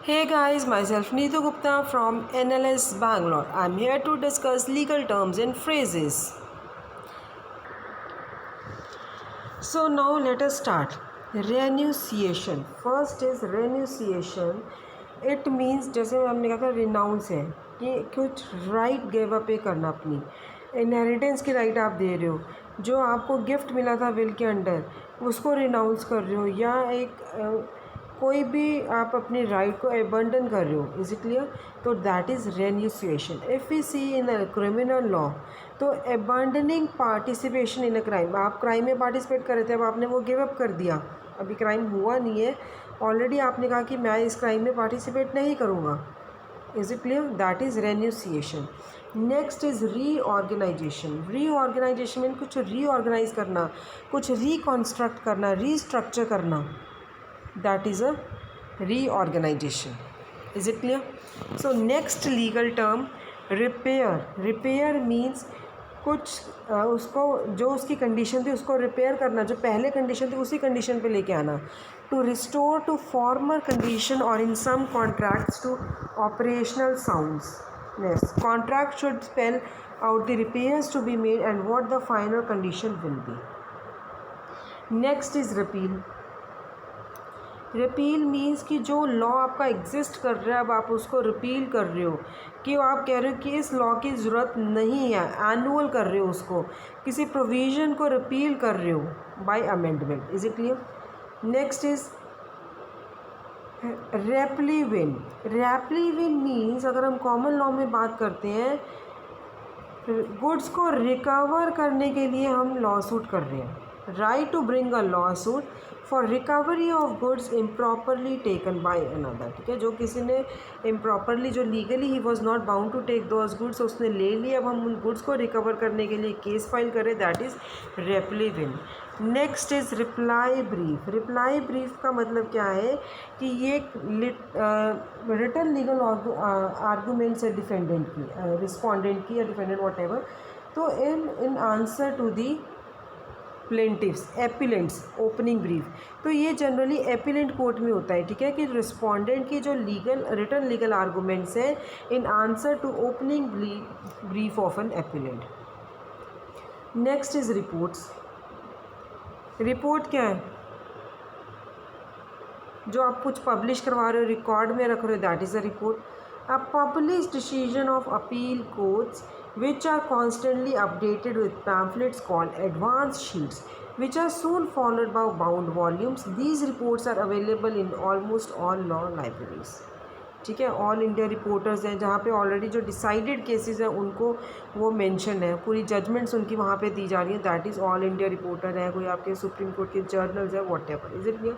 Hey guys, myself Neetu Gupta from NLS Bangalore. I'm here to discuss legal terms and phrases. So now let us start. Renunciation. First is renunciation. It means जैसे हमने कहा था renounce है कि कुछ right give up करना अपनी inheritance की राइट आप दे रहे हो, जो आपको गिफ्ट मिला था विल के अंडर उसको रिनाउंस कर रहे हो, या कोई भी आप अपनी राइट को अबंडन कर रहे हो. Is it clear? तो that is renunciation. If we see in a criminal law, तो abandoning participation in a crime, आप क्राइम में पार्टिसिपेट कर रहे थे, अब आपने वो गिव अप कर दिया, अभी क्राइम हुआ नहीं है, ऑलरेडी आपने कहा कि मैं इस क्राइम में पार्टिसिपेट नहीं करूँगा. Is it clear? That is renunciation. Next is reorganization. Reorganization mean कुछ रीऑर्गेनाइज करना, कुछ रिकॉन्स्ट्रक्ट करना, रीस्ट्रक्चर करना. That is a reorganization. Is it clear? So next legal term, repair. Repair means कुछ उसको जो उसकी कंडीशन थी उसको रिपेयर करना, जो पहले कंडीशन थी उसी कंडीशन पे लेके आना. To restore to former condition और in some contracts to operational sounds. Contract should spell out the repairs to be made and what the final condition will be. Next is repeal. Repeal means कि जो law आपका exist कर रहा है अब आप उसको रिपील कर रहे हो, कि आप कह रहे हो कि इस लॉ की ज़रूरत नहीं है, एनुअल कर रहे हो उसको, किसी प्रोविज़न को रिपील कर रहे हो by amendment. Is it clear? Next is replevin. Replevin means अगर हम कॉमन लॉ में बात करते हैं, गुड्स को रिकवर करने के लिए हम लॉ सूट कर रहे हैं. Right to bring a lawsuit for recovery of goods improperly taken by another. ठीक है, जो किसी ने इम्प्रॉपरली, जो लीगली ही was not bound to take those goods, उसने ले लिए, अब हम उन गुड्स को रिकवर करने के लिए केस फाइल करें, that is replevin. Next is reply brief. Reply brief का मतलब क्या है कि ये रिटन लीगल आर्गूमेंट्स है डिफेंडेंट की, रिस्पॉन्डेंट की या डिफेंडेंट वॉट एवर. तो in answer to the plaintiffs, appellants, opening brief. तो ये जनरली एपिलेंट कोर्ट में होता है. ठीक है, कि रिस्पॉन्डेंट की जो लीगल रिटन लीगल आर्गूमेंट्स हैं in answer to opening brief of an appellant. Next is reports. Report क्या है? जो आप कुछ पब्लिश करवा रहे हो, रिकॉर्ड में रख रहे हो, that is a report. A publish decision of appeal courts which are constantly updated with pamphlets called advance sheets which are soon followed by bound volumes. These reports are available in almost all law libraries. ठीक है, all India reporters हैं जहाँ पे already जो decided cases हैं उनको वो mention है, पूरी जजमेंट्स उनकी वहाँ पे दी जा रही है, that is all India reporter है, कोई आपके सुप्रीम कोर्ट के जर्नल्स है, whatever. Is it clear?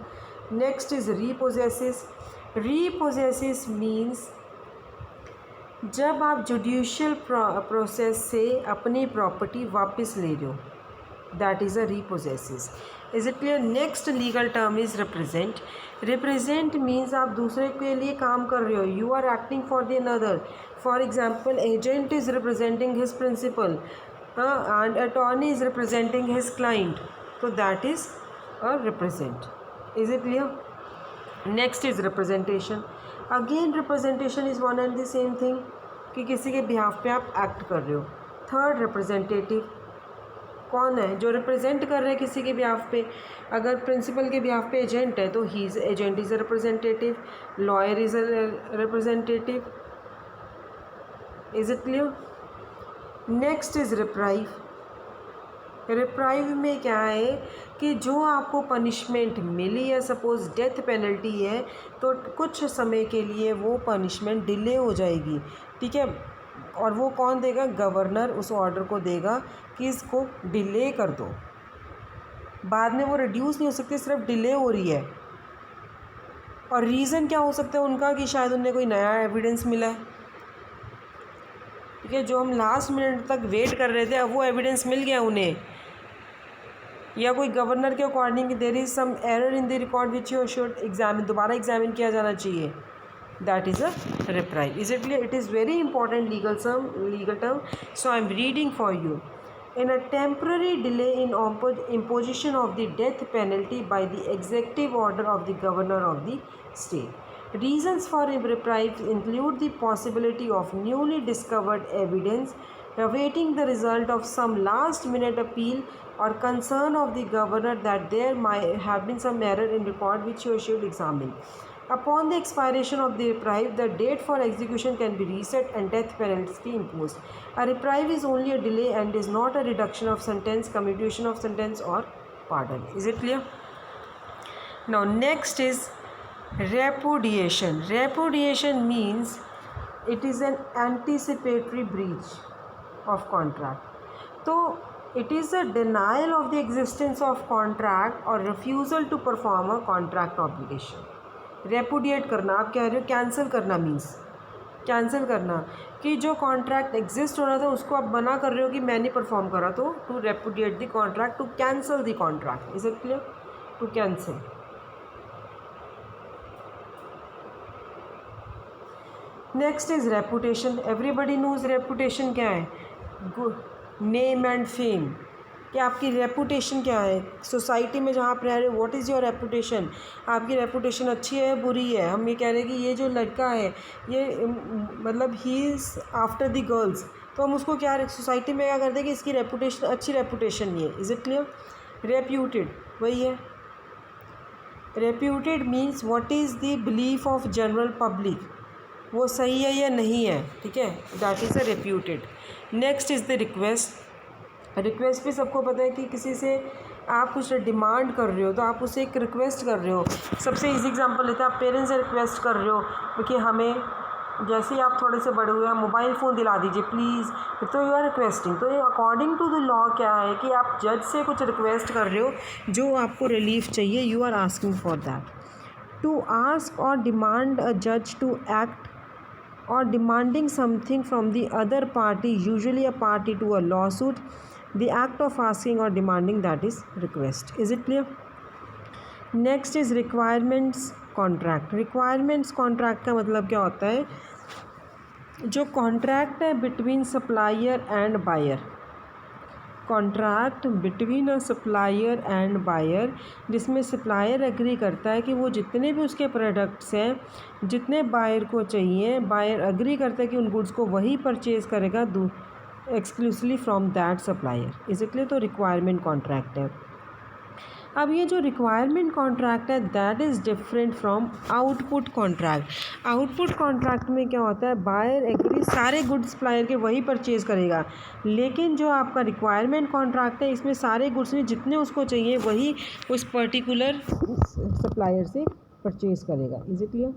Next is repossession. Repossession means जब आप जुडिशियल प्रोसेस से अपनी प्रॉपर्टी वापस ले रहे हो, that is a repossession. Is it clear? Next legal term is represent. Represent means आप दूसरे के लिए काम कर रहे हो, you are acting for the another. For example, agent is representing his principal and attorney is representing his client, तो that is a represent. Is it clear? Next is representation. Again representation is one and the same thing, कि किसी के behalf पे आप act कर रहे हो. Third, representative. कौन है जो रिप्रेजेंट कर रहे हैं किसी के बिहाफ पे? अगर प्रिंसिपल के बिहाफ पे एजेंट है तो he is agent is a representative, lawyer is a representative. Is it clear? Next is reprieve. Reprieve में क्या है कि जो आपको पनिशमेंट मिली है, सपोज़ डेथ पेनल्टी है, तो कुछ समय के लिए वो पनिशमेंट डिले हो जाएगी. ठीक है, और वो कौन देगा? गवर्नर उस ऑर्डर को देगा कि इसको डिले कर दो. बाद में वो रिड्यूस नहीं हो सकती, सिर्फ डिले हो रही है. और रीज़न क्या हो सकता है उनका? कि शायद उन्हें कोई नया एविडेंस मिला है. ठीक है, जो हम लास्ट मिनट तक वेट कर रहे थे, अब वो एविडेंस मिल गया उन्हें, या कोई गवर्नर के according there is some error in the record which you should examine, दोबारा एग्जामिन किया जाना चाहिए, that is a reprieve. Is it clear? It is very important legal term, so I am reading for you. In a temporary delay in imposition of the death penalty by the executive order of the governor of the state. Reasons for reprieve include the possibility of newly discovered evidence, awaiting the result of some last-minute appeal, or concern of the governor that there might have been some error in record which you should examine. Upon the expiration of the reprieve, the date for execution can be reset and death penalty imposed. A reprieve is only a delay and is not a reduction of sentence, commutation of sentence, or pardon. Is it clear? Now next is repudiation. Repudiation means it is an anticipatory breach of contract. So it is a denial of the existence of contract or refusal to perform a contract obligation. Repudiate करना, आप कह रहे हो cancel करना, means cancel करना कि जो contract exist होना था उसको आप मना कर रहे हो कि मैं नहीं परफॉर्म करा, तो to repudiate the contract, to cancel the contract. Is it clear? To cancel. Next is reputation. Everybody knows reputation क्या है? Name and fame. कि आपकी रेपुटेशन क्या है सोसाइटी में जहाँ आप रह रहे हो. What is your reputation? आपकी रेपुटेशन अच्छी है बुरी है? हम ये कह रहे हैं कि ये जो लड़का है ये मतलब he is after the girls, तो हम उसको क्या सोसाइटी में क्या करते हैं कि इसकी रेपुटेशन अच्छी रेपुटेशन नहीं है. Is it clear? रेप्यूटेड वही है. Reputed means what is the belief of general public, वो सही है या नहीं है. ठीक है, that is a reputed. Next is the request. Request भी सबको पता है कि किसी से आप कुछ डिमांड कर रहे हो तो आप उसे एक रिक्वेस्ट कर रहे हो. सबसे इजी एग्जांपल लेते हैं, आप पेरेंट्स से रिक्वेस्ट कर रहे हो कि हमें जैसे ही आप थोड़े से बड़े हुए हैं मोबाइल फ़ोन दिला दीजिए प्लीज़, तो यू आर रिक्वेस्टिंग. तो ये अकॉर्डिंग टू द लॉ क्या है कि आप जज से कुछ रिक्वेस्ट कर रहे हो जो आपको रिलीफ चाहिए, you are asking for that. To ask और डिमांड अ जज to act or demanding something from the other party, usually a party to a lawsuit. The act of asking or demanding, that is request. Is it clear? Next is requirements contract. Requirements contract का मतलब क्या होता है? जो contract है between supplier and buyer. Contract between a supplier and buyer, जिसमें supplier agree करता है कि वो जितने भी उसके प्रोडक्ट्स हैं जितने बायर को चाहिए, बायर एग्री करता है कि उन गुड्स को वही परचेज़ करेगा एक्सक्लूसिवली फ्रॉम दैट सप्लायर. इसलिए तो रिक्वायरमेंट कॉन्ट्रैक्ट है. अब ये जो रिक्वायरमेंट कॉन्ट्रैक्ट है that is different from output contract. Output contract में क्या होता है? बायर एग्री सारे गुड्स सप्लायर के वही परचेज़ करेगा, लेकिन जो आपका रिक्वायरमेंट कॉन्ट्रैक्ट है इसमें सारे गुड्स में जितने उसको चाहिए वही उस पर्टिकुलर सप्लायर से परचेज़ करेगा. Is it clear?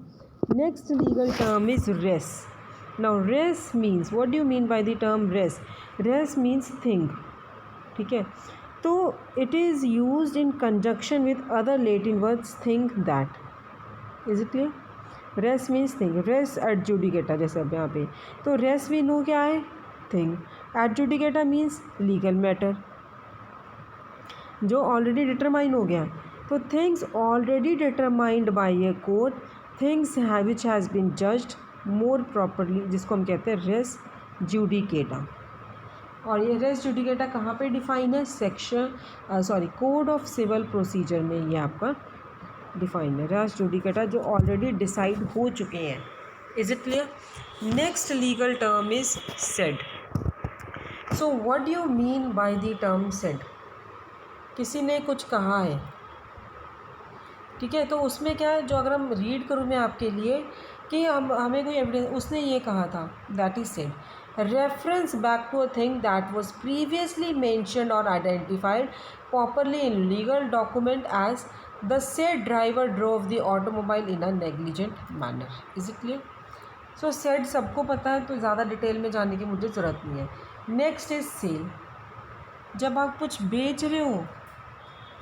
Next legal term is res. Now res means, what do you mean by the term res? Res means thing. ठीक है, तो it is use in conjunction with other Latin words think that. Is it clear? Res means thing. Res judicata जैसे अब यहाँ पे, तो race we know क्या है? Thing. Adjudicata means legal matter जो ऑलरेडी डिटरमाइन हो गया. तो things already determined by a court, things which has been judged more properly, जिसको हम कहते हैं रेस जुडिकेटा. और ये रेस जुडिकेटा कहाँ पे डिफाइन है? कोड ऑफ सिविल प्रोसीजर में ये आपका डिफाइन है. रेस जुडिकेटा जो ऑलरेडी डिसाइड हो चुके हैं. Is it clear? Next legal term is said. So what do you mean by the term said? किसी ने कुछ कहा है, ठीक है, तो उसमें क्या है, जो अगर हम रीड करूँ मैं आपके लिए कि हमें कोई एविडेंस, उसने ये कहा था, that is said. Reference back to a thing that was previously mentioned or identified properly in legal document as the said driver drove the automobile in a negligent manner. Is it clear? So said सबको पता है, तो ज़्यादा detail में जाने की मुझे ज़रूरत नहीं है. Next is sale. जब आप कुछ बेच रहे हो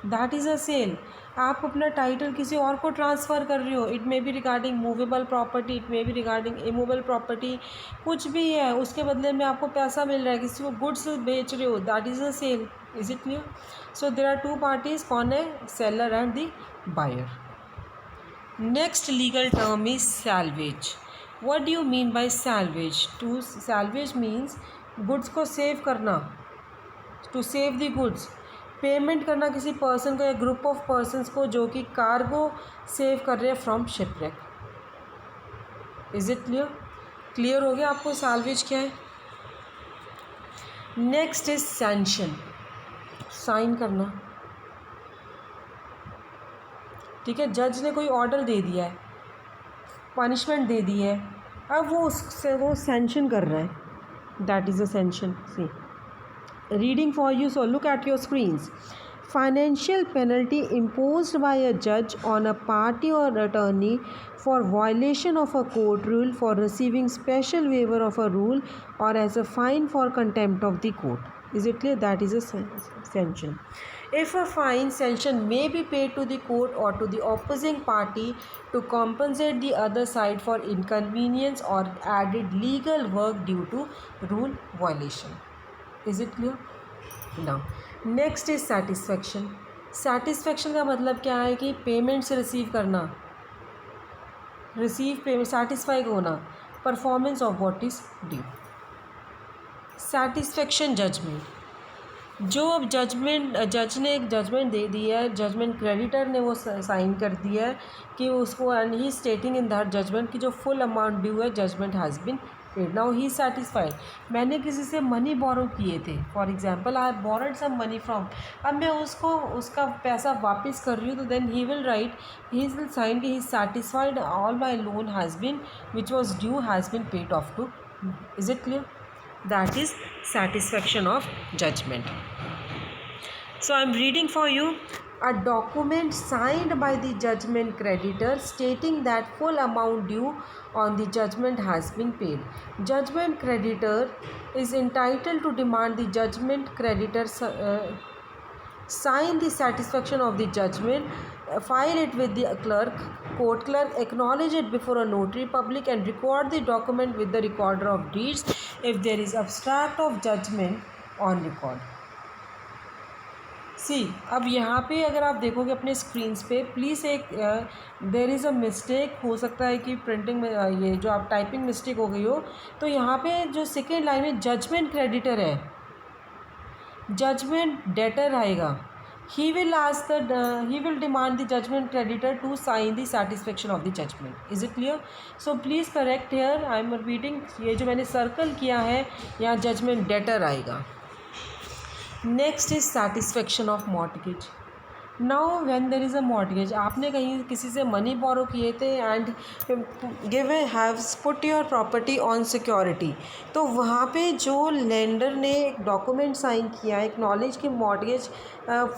दैट इज़ अ सेल. आप अपना टाइटल किसी और को ट्रांसफ़र कर रहे हो. It may be regarding movable property, it may be regarding immovable property, कुछ भी है, उसके बदले में आपको पैसा मिल रहा है, किसी को गुड्स बेच रहे हो, that is a sale. Is it clear? So there are two parties, कौन है? Seller and the buyer. Next legal term is salvage. What do you mean by salvage? To salvage means goods को save करना, to save the goods. Payment करना किसी person को या group of persons को जो कि कार्गो सेव कर रहे हैं from shipwreck. Is it clear? Clear हो गया आपको साल्वेज क्या है? नेक्स्ट इज सैंक्शन, साइन करना। ठीक है, जज ने कोई ऑर्डर दे दिया है, पनिशमेंट दे दी है, अब वो उससे वो सैंक्शन कर रहा है, that is a sanction. See reading for you, so look at your screens. Financial penalty imposed by a judge on a party or attorney for violation of a court rule, for receiving special waiver of a rule, or as a fine for contempt of the court. Is it clear? That is a sanction. If a fine, sanction may be paid to the court or to the opposing party to compensate the other side for inconvenience or added legal work due to rule violation. Is it clear? Now next is satisfaction. Satisfaction का मतलब क्या है कि payment से receive करना, receive payment, satisfy होना, performance of what is due. Satisfaction judgment, जो अब जजमेंट, जज ने एक जजमेंट दे दिया है, जजमेंट क्रेडिटर ने वो साइन कर दिया है कि उसको, and he stating in that judgment कि जो फुल अमाउंट ड्यू है, judgment has been paid. Now he satisfied. मैंने किसी से मनी बोरो किए थे, for example I borrowed some money from, अब मैं उसको उसका पैसा वापस कर रही हूँ, तो then he will write, he will sign कि he satisfied, all my loan has been which was due has been paid off too. Is it clear? That is satisfaction of judgment. So I am reading for you. A document signed by the judgment creditor stating that full amount due on the judgment has been paid. Judgment creditor is entitled to demand the judgment creditor sign the satisfaction of the judgment, file it with the clerk, court clerk, acknowledge it before a notary public, and record the document with the recorder of deeds if there is abstract of judgment on record. सी अब यहाँ पे अगर आप देखोगे अपने screens पे, please एक there is a mistake, हो सकता है कि प्रिंटिंग में ये जो आप टाइपिंग मिस्टेक हो गई हो, तो यहाँ पे जो सेकेंड लाइन में जजमेंट क्रेडिटर है, जजमेंट डेटर आएगा। He will ask the, he will demand the judgment creditor to sign the satisfaction of the judgment. Is it clear? So please correct here, I am repeating, ये जो मैंने circle किया है यहाँ judgment debtor आएगा। Next is satisfaction of mortgage. Now when there is a mortgage, आपने कहीं किसी से मनी बोरो किए थे and give haves put your property on security, तो वहाँ पे जो लेंडर ने एक डॉक्यूमेंट साइन किया है, एक्नॉलेज कि मॉर्टगेज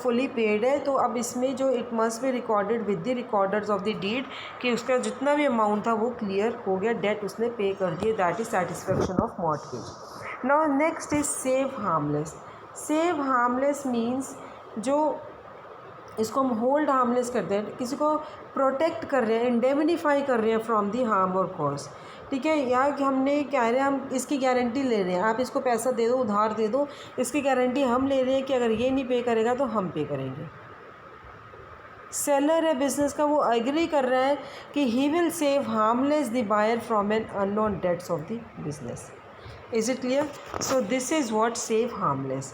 फुली पेड है, तो अब इसमें जो it must be recorded with the recorders of the deed कि उसका जितना भी अमाउंट था वो क्लियर हो गया, डेट उसने पे कर दिए, that is satisfaction of mortgage. Now next is save harmless. Save harmless means जो इसको हम होल्ड हार्मलेस करते हैं, किसी को प्रोटेक्ट कर रहे हैं, इंडेमनीफाई कर रहे हैं फ्रॉम दी हार्म और कॉज। ठीक है, या कि हमने क्या है, हम इसकी गारंटी ले रहे हैं, आप इसको पैसा दे दो, उधार दे दो, इसकी गारंटी हम ले रहे हैं कि अगर ये नहीं पे करेगा तो हम पे करेंगे। सेलर है बिजनेस का, वो एग्री कर रहा है कि he will save harmless the buyer from an unknown debts of the business. Is it clear? So this is what save harmless.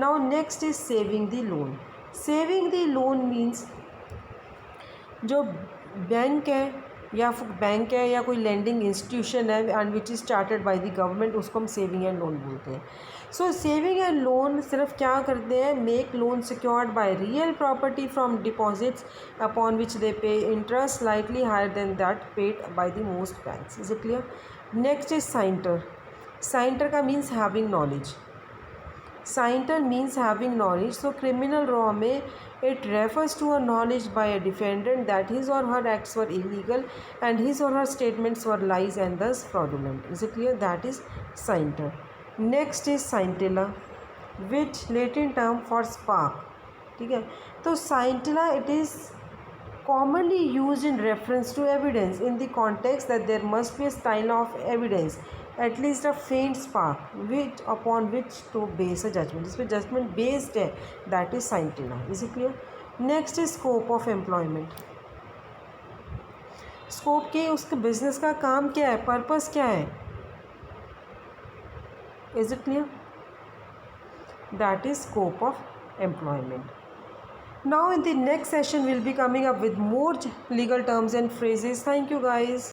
Now next is saving the loan. Saving the loan means जो bank है या कोई lending institution है and which is started by the government, उसको हम saving and loan बोलते हैं। So saving and loan सिर्फ क्या करते हैं, make loan secured by real property from deposits upon which they pay interest slightly higher than that paid by the most banks. Is it clear? Next is signter. Scienter का means having knowledge, scienter means having knowledge. So criminal law में it refers to a knowledge by a defendant that his or her acts were illegal and his or her statements were lies and thus fraudulent. Is it clear? That is scienter. Next is scintilla, which Latin term for spark. ठीक है, तो scintilla it is commonly used in reference to evidence in the context that there must be a style of evidence, at least a faint spark, which upon which to base a judgment. इस पर judgment based है, that is scintilla. Is it clear? Next is scope of employment. Scope के उसके business का काम क्या है, purpose क्या है? Is it clear? That is scope of employment. Now in the next session we'll be coming up with more legal terms and phrases. Thank you guys.